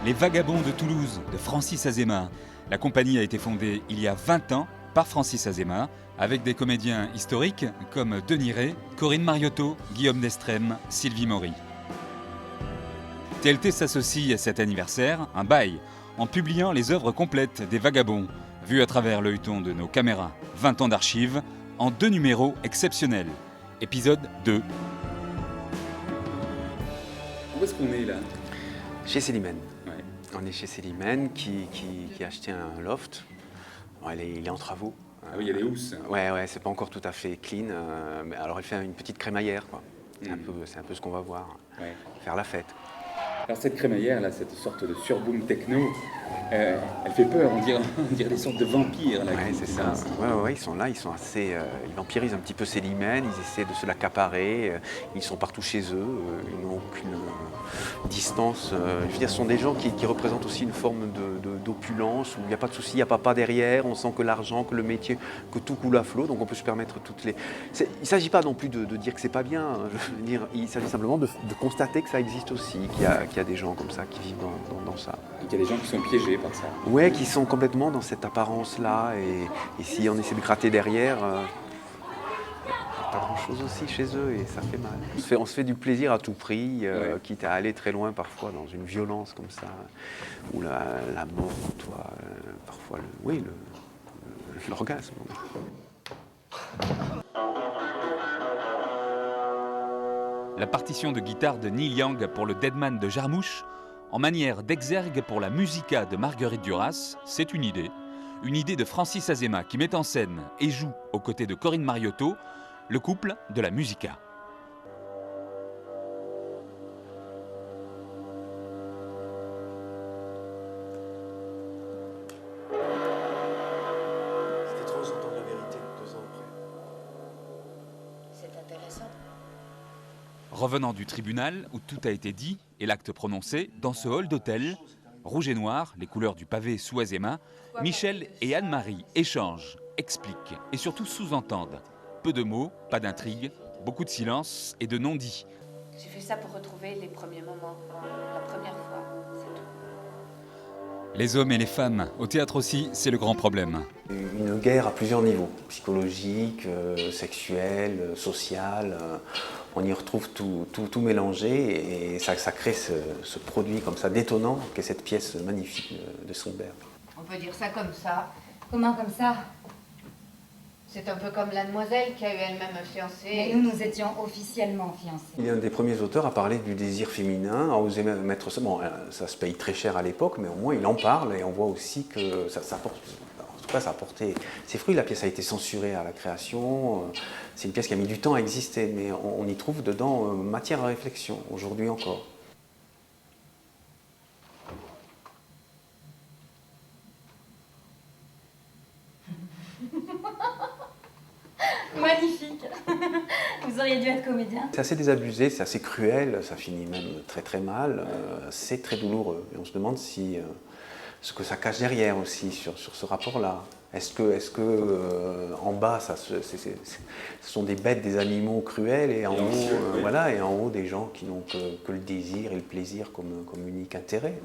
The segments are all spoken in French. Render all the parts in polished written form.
Les Vagabonds de Toulouse de Francis Azéma. La compagnie a été fondée il y a 20 ans par Francis Azéma, avec des comédiens historiques comme Denis Ray, Corinne Mariotto, Guillaume Destrem, Sylvie Maury. TLT s'associe à cet anniversaire, un bail, en publiant les œuvres complètes des Vagabonds, vues à travers l'œilleton de nos caméras. 20 ans d'archives, en 2 numéros exceptionnels. Épisode 2. Où est-ce qu'on est là? Chez Célimène. Ouais. On est chez Célimène qui a acheté un loft. Bon, il est en travaux. Ah oui, il y a des housses. Ouais, c'est pas encore tout à fait clean. Mais alors elle fait une petite crémaillère, quoi. C'est un peu ce qu'on va voir. Ouais. Faire la fête. Alors cette crémaillère, là, cette sorte de surboom techno, elle fait peur, on dirait des sortes de vampires. Là, Ouais, c'est ça. Ouais, ils sont là, ils sont assez... ils vampirisent un petit peu Célimène, ils essaient de se l'accaparer, ils sont partout chez eux, ils n'ont aucune distance. Je veux dire, ce sont des gens qui représentent aussi une forme d'opulence, où il n'y a pas de souci, il n'y a pas derrière, on sent que l'argent, que le métier, que tout coule à flot, donc on peut se permettre toutes les... Il ne s'agit pas non plus de dire que c'est pas bien, je veux dire, il s'agit simplement de constater que ça existe aussi, qu'il y a des gens comme ça qui vivent dans ça. Il y a des gens qui sont piégés par ça. Ouais, qui sont complètement dans cette apparence-là, et si on essaie de gratter derrière, il n'y a pas grand-chose aussi chez eux, et ça fait mal. On se fait du plaisir à tout prix, quitte à aller très loin parfois dans une violence comme ça, où la mort côtoie parfois l'orgasme. La partition de guitare de Neil Young pour le Deadman de Jarmusch, en manière d'exergue pour la Musica de Marguerite Duras, c'est une idée de Francis Azéma qui met en scène et joue aux côtés de Corinne Mariotto, le couple de la Musica. C'était trop entendre la vérité 2 ans après. C'est intéressant. Revenant du tribunal où tout a été dit et l'acte prononcé, dans ce hall d'hôtel, rouge et noir, les couleurs du pavé sous Azéma, Michel et Anne-Marie échangent, expliquent et surtout sous-entendent. Peu de mots, pas d'intrigue, beaucoup de silence et de non-dits. J'ai fait ça pour retrouver les premiers moments, la première fois, c'est tout. Les hommes et les femmes, au théâtre aussi, c'est le grand problème. Une guerre à plusieurs niveaux, psychologique, sexuel, social. On y retrouve tout mélangé, et ça crée ce produit comme ça détonnant qu'est cette pièce magnifique de Strindberg. On peut dire ça comme ça. Comment comme ça? C'est un peu comme la demoiselle qui a eu elle-même un fiancé. Mais nous étions officiellement fiancés. Il est un des premiers auteurs à parler du désir féminin, à oser mettre ça. Bon, ça se paye très cher à l'époque, mais au moins il en parle, et on voit aussi que ça porte. En tout cas, ça a porté ses fruits. La pièce a été censurée à la création. C'est une pièce qui a mis du temps à exister, mais on y trouve dedans matière à réflexion, aujourd'hui encore. Magnifique. Vous auriez dû être comédien. C'est assez désabusé, c'est assez cruel, ça finit même très très mal. C'est très douloureux, et on se demande ce que ça cache derrière aussi sur ce rapport-là. Est-ce que en bas, ce sont des bêtes, des animaux cruels, et en haut, voilà, et en haut des gens qui n'ont que le désir et le plaisir comme unique intérêt.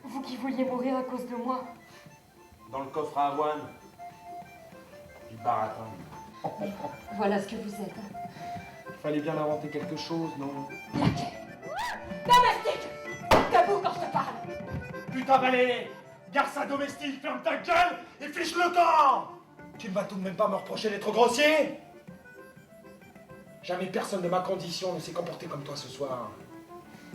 Vous qui vouliez mourir à cause de moi. Dans le coffre à avoine du baratin. Voilà ce que vous êtes. Fallait bien inventer quelque chose, non? Domestique! Debout quand je te parle! Putain balai! Garça domestique, ferme ta gueule et fiche le camp! Tu ne vas tout de même pas me reprocher d'être grossier? Jamais personne de ma condition ne s'est comporté comme toi ce soir.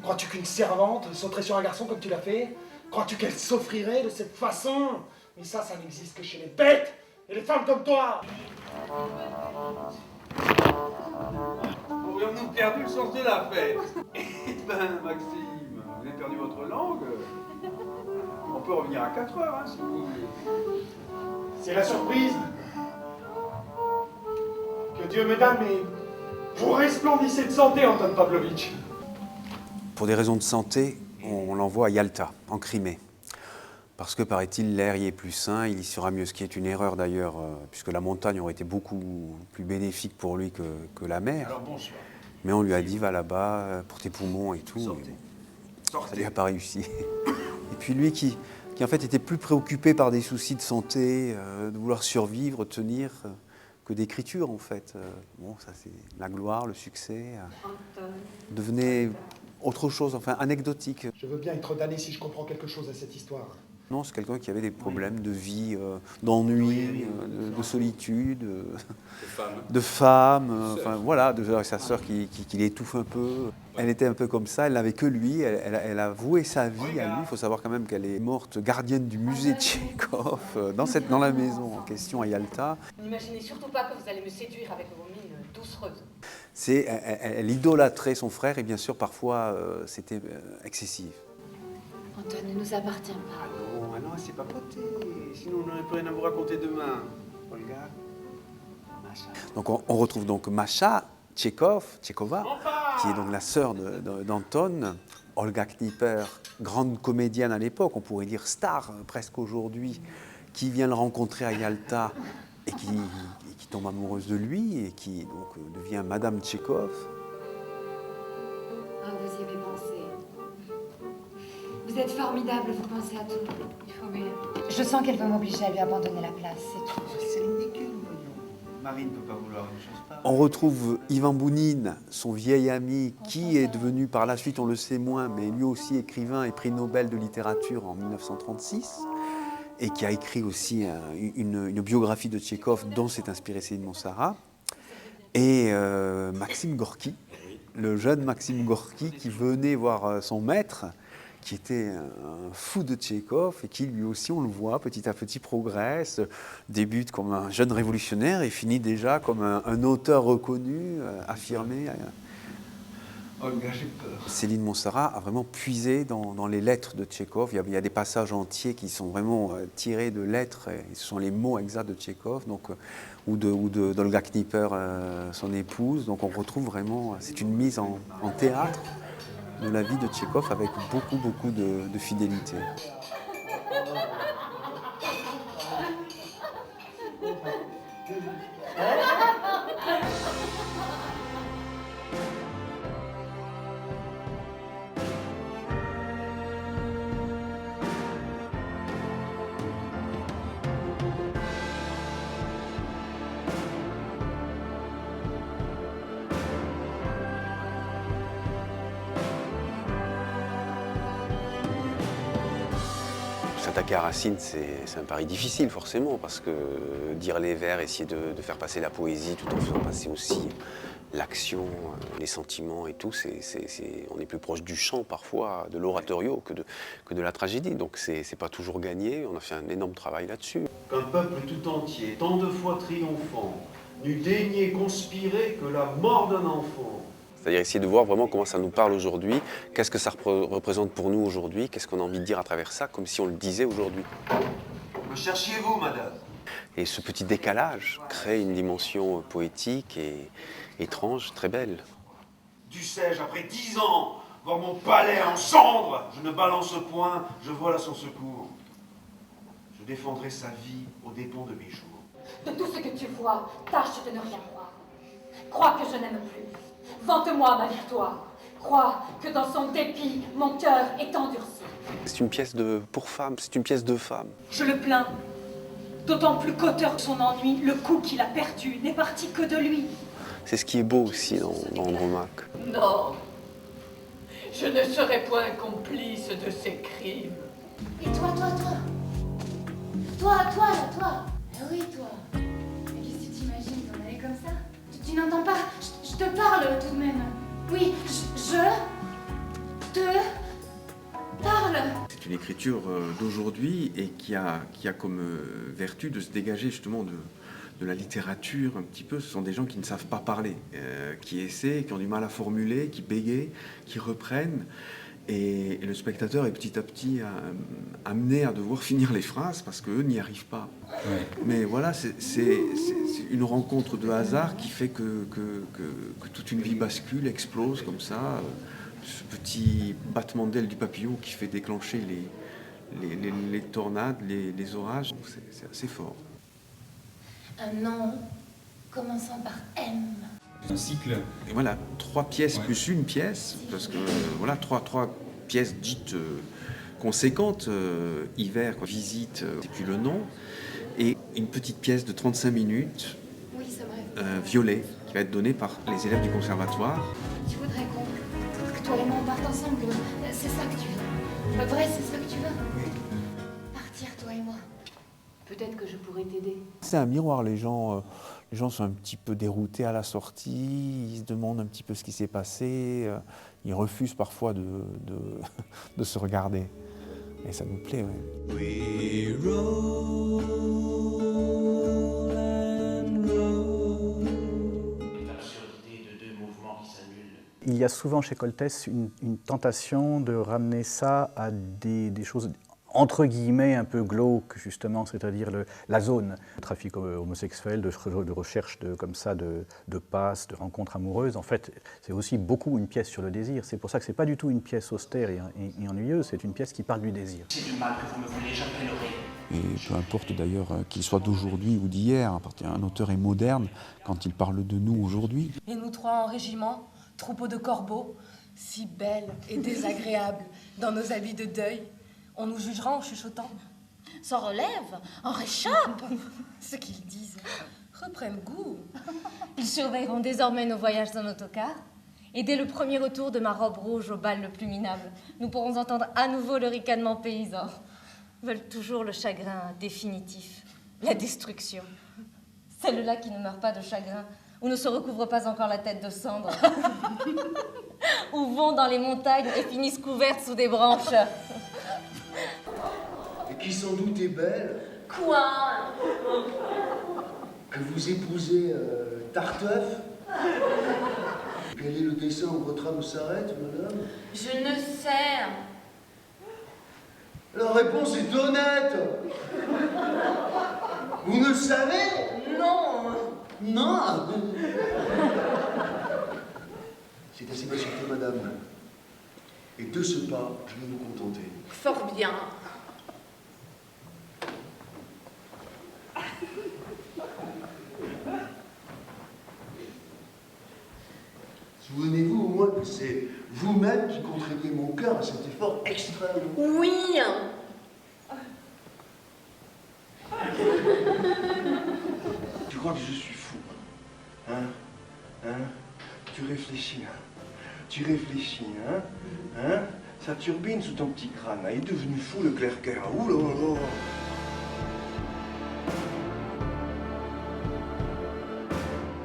Crois-tu qu'une servante sauterait sur un garçon comme tu l'as fait? Crois-tu qu'elle s'offrirait de cette façon? Mais ça n'existe que chez les bêtes et les femmes comme toi! Aurions-nous perdu le sens de la fête? Eh ben, Maxime, vous avez perdu votre langue. On peut revenir à 4 heures, hein, si vous voulez. C'est la surprise. Que Dieu me donne, mais vous resplendissez de santé, Anton Pavlovitch. Pour des raisons de santé, on l'envoie à Yalta, en Crimée. Parce que, paraît-il, l'air y est plus sain, il y sera mieux. Ce qui est une erreur d'ailleurs, puisque la montagne aurait été beaucoup plus bénéfique pour lui que la mer. Alors bonsoir. Mais on lui a dit, va là-bas pour tes poumons et tout. Sortez. Ça lui a pas réussi. puis lui qui en fait était plus préoccupé par des soucis de santé, de vouloir survivre, tenir, que d'écriture en fait. Bon, ça c'est la gloire, le succès, devenait autre chose, enfin anecdotique. Je veux bien être damné si je comprends quelque chose à cette histoire. Non, c'est quelqu'un qui avait des problèmes de vie, d'ennui, de solitude, de femme, enfin voilà, de sa sœur qui l'étouffe un peu. Elle était un peu comme ça, elle n'avait que lui, elle a voué sa vie à lui. Il faut savoir quand même qu'elle est morte gardienne du musée de Tchekhov, dans la maison en question à Yalta. N'imaginez surtout pas que vous allez me séduire avec vos mines doucereuses. Elle idolâtrait son frère et bien sûr parfois c'était excessif. Antoine ne nous appartient pas. Ah non, c'est pas poté. Sinon, on n'aurait plus rien à vous raconter demain. Olga, Masha. Donc on retrouve donc Masha Tchekova, qui est donc la sœur d'Anton, Olga Knipper, grande comédienne à l'époque, on pourrait dire star presque aujourd'hui, qui vient le rencontrer à Yalta et qui tombe amoureuse de lui et qui donc devient Madame Tchekhov. Ah, vous y avez pensé. Vous êtes formidable, vous pensez à tout. Il faut bien. Je sens qu'elle veut m'obliger à lui abandonner la place, c'est tout. C'est ridicule, voyons. Marie ne peut pas vouloir une chose pareille. On retrouve Ivan Bounine, son vieil ami, qui est devenu par la suite, on le sait moins, mais lui aussi écrivain et prix Nobel de littérature en 1936, et qui a écrit aussi une biographie de Tchekhov dont s'est inspiré Céline Montserrat, et Maxime Gorky, le jeune Maxime Gorky qui venait voir son maître, qui était un fou de Tchekhov et qui lui aussi, on le voit, petit à petit progresse, débute comme un jeune révolutionnaire et finit déjà comme un auteur reconnu, affirmé. Olga, j'ai peur. Céline Montserrat a vraiment puisé dans les lettres de Tchekhov. Il y a des passages entiers qui sont vraiment tirés de lettres, et ce sont les mots exacts de Tchekhov, donc, ou d'Olga Knipper, son épouse. Donc on retrouve vraiment, c'est une mise en théâtre de la vie de Tchekhov avec beaucoup de fidélité. S'attaquer à Racine, c'est un pari difficile forcément, parce que dire les vers, essayer de faire passer la poésie tout en faisant passer aussi l'action, les sentiments et tout, on est plus proche du chant parfois, de l'oratorio que de la tragédie, donc c'est pas toujours gagné, on a fait un énorme travail là-dessus. Qu'un peuple tout entier, tant de fois triomphant, n'eût daigné conspirer que la mort d'un enfant. C'est-à-dire essayer de voir vraiment comment ça nous parle aujourd'hui, qu'est-ce que ça représente pour nous aujourd'hui, qu'est-ce qu'on a envie de dire à travers ça, comme si on le disait aujourd'hui. Me cherchiez-vous, madame? Et ce petit décalage crée une dimension poétique et étrange, très belle. Dussé-je, après 10 ans, voir mon palais en cendres? Je ne balance point, je vole à son secours. Je défendrai sa vie aux dépens de mes jours. De tout ce que tu vois, tâche de ne rien croire. Crois que je n'aime plus. Vante-moi ma victoire. Crois que dans son dépit, mon cœur est endurci. C'est une pièce pour femmes, c'est une pièce de femme. Je le plains. D'autant plus qu'auteur de son ennui, le coup qu'il a perdu n'est parti que de lui. C'est ce qui est beau aussi dans Andromaque. Non, je ne serai point complice de ces crimes. Et toi là. Oui, toi. Mais qu'est-ce que tu t'imagines d'en aller comme ça? Tu n'entends pas? Je te parle tout de même. Oui, je te parle. C'est une écriture d'aujourd'hui et qui a comme vertu de se dégager justement de la littérature un petit peu. Ce sont des gens qui ne savent pas parler, qui essaient, qui ont du mal à formuler, qui bégayent, qui reprennent. Et le spectateur est petit à petit amené à devoir finir les phrases parce qu'eux n'y arrivent pas. Ouais. Mais voilà, c'est une rencontre de hasard qui fait que toute une vie bascule, explose comme ça. Ce petit battement d'aile du papillon qui fait déclencher les tornades, les orages. C'est assez fort. Un nom commençant par M. Un cycle. Et voilà, 3 pièces plus une pièce, parce que voilà, trois pièces dites conséquente, hiver, quoi, visite, c'est plus le nom, et une petite pièce de 35 minutes, Oui, ça m'arrive. violet, qui va être donnée par les élèves du conservatoire. Tu voudrais que toi et moi on parte ensemble. C'est ça que tu veux. Vrai, c'est ça que tu veux. Oui. Partir, toi et moi. Peut-être que je pourrais t'aider. C'est un miroir, les gens sont un petit peu déroutés à la sortie, ils se demandent un petit peu ce qui s'est passé, ils refusent parfois de se regarder. Et ça nous plaît, oui. Il y a souvent chez Coltès une tentation de ramener ça à des choses entre guillemets un peu glauques, justement, c'est-à-dire la zone. Le trafic homosexuel, de recherche comme ça de passes, de rencontres amoureuses, en fait, c'est aussi beaucoup une pièce sur le désir. C'est pour ça que c'est pas du tout une pièce austère et ennuyeuse, c'est une pièce qui parle du désir. C'est du mal que vous me voulez, j'appellerai. Et peu importe d'ailleurs qu'il soit d'aujourd'hui ou d'hier, un auteur est moderne quand il parle de nous aujourd'hui. Et nous trois en régiment, troupeau de corbeaux, si belles et désagréables dans nos habits de deuil. On nous jugera en chuchotant. S'en relève, en réchappe. Ce qu'ils disent reprennent goût. Ils surveilleront désormais nos voyages en autocar. Et dès le premier retour de ma robe rouge au bal le plus minable, nous pourrons entendre à nouveau le ricanement paysan. Veulent toujours le chagrin définitif, la destruction. Celle-là qui ne meurt pas de chagrin, ou ne se recouvre pas encore la tête de cendre, ou vont dans les montagnes et finissent couvertes sous des branches. Et qui sans doute est belle. Quoi? Que vous épousez Tartuffe. Quel est le dessin où votre âme s'arrête, madame? Je ne sais. La réponse est honnête. Vous ne savez? Non. Non. C'est assez ma sûreté, madame. Et de ce pas, je vais vous contenter. Fort bien. Souvenez-vous au moins que c'est vous-même qui contribuez mon cœur à cet effort extrême. Oui. Tu crois que je suis fou? Hein? Tu réfléchis, hein? Tu réfléchis, hein? Ça turbine sous ton petit crâne, il est devenu fou le clerc-cœur. Ouh là là!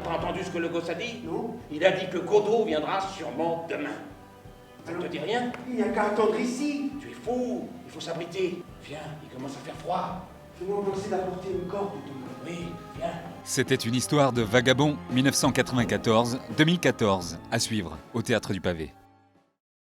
T'as entendu ce que le gosse a dit? Non? Il a dit que Godot viendra sûrement demain. Ça ne te dit rien? Il n'y a qu'à attendre ici. Tu es fou, il faut s'abriter. Viens, il commence à faire froid. Fais-moi penser d'apporter une corde, Thomas. Oui, viens. C'était une histoire de vagabond 1994-2014 à suivre au Théâtre du Pavé.